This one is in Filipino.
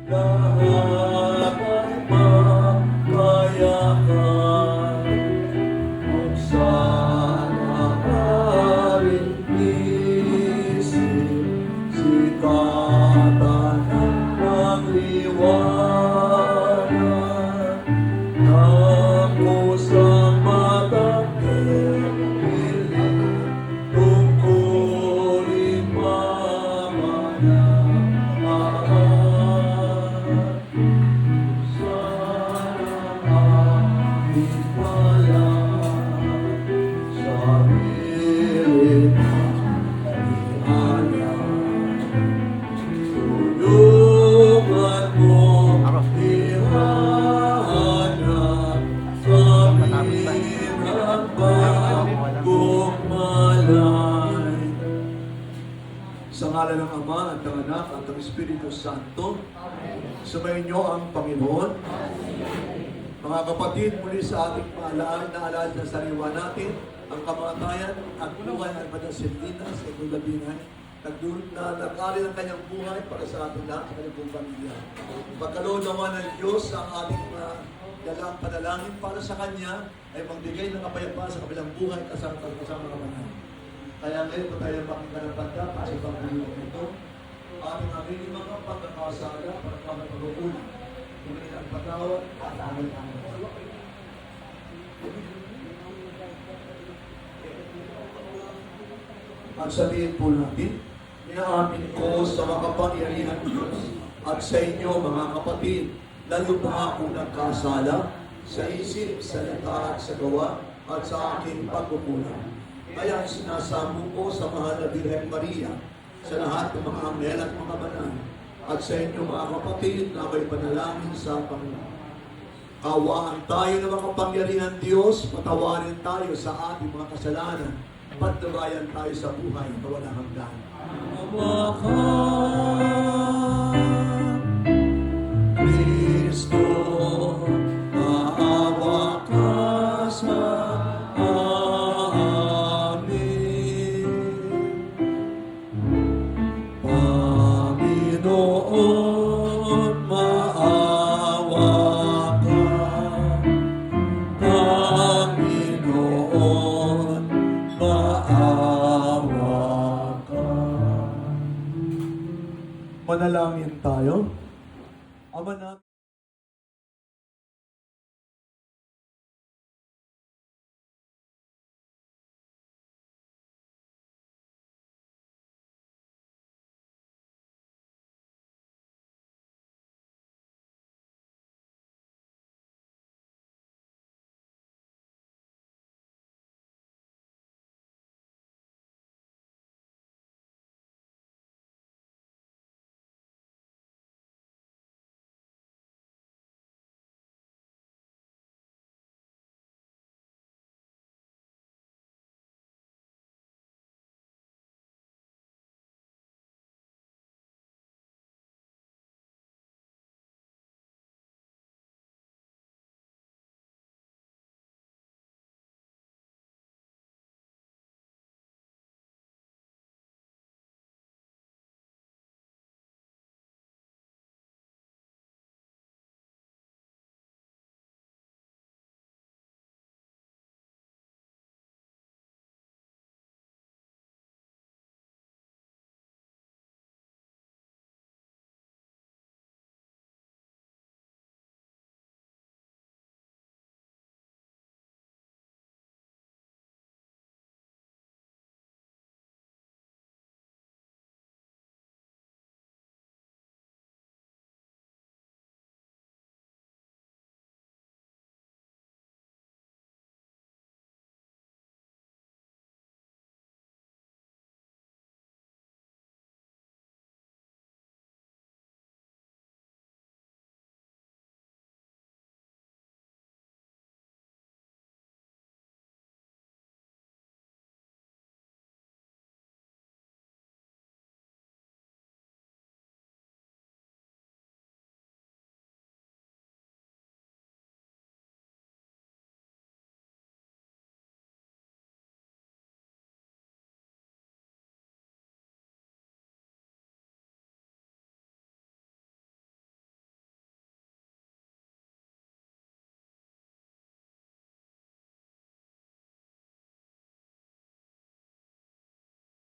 lahat ay makayakan. Kung saan maaaring isip, sikatan ng liwanag, ng kusang matangkil, tungkulin mamanaan. Sana aking bayan, sarili tulungan mo ihanap kami ng bagong malay. Sa ngalan ng Ama at ng Anak at ng Espiritu Santo, sumayin niyo ang Panginoon. Mga kapatid, muli sa ating naalala sa sariwa natin, ang kamatayan at buhay ng Madam Silvina sa Gulabinay, nag-ali ng kanyang buhay para sa ating lahat, sa kanyang buong pamilya. Pagkaloob naman ng Diyos ang ating dalang panalangin para sa Kanya ay magbigay ng kapayapaan sa kabilang buhay kasama kapanan. Kaya ngayon po tayo makikanampanda para sa pagbuhay nito. Ating aming mga pagkakasala para kami pag-uuli. Kung ilang patawad at amin-amin. At sabihin po natin, inaamin ko sa makapangyarihan Diyos at sa inyo mga kapatid, lalo pa ako nagkasala sa isip, salita at sa gawa at sa aking pagkukulang. Kaya sinasamo ko sa mahal na Birhen Maria, sa lahat ng mga anghel at mga banal, at sa inyo mga kapatid na may panalangin sa Panginoon. Kawaan tayo ng makapangyarihan Diyos, patawarin tayo sa ating mga kasalanan, patnubayan tayo sa buhay na walang hanggan. Ama ka, Kristo, maawa ka sa amin. Panginoon, maawa ka. Panginoon, maawa ka. Manalangin tayo. Ama namin,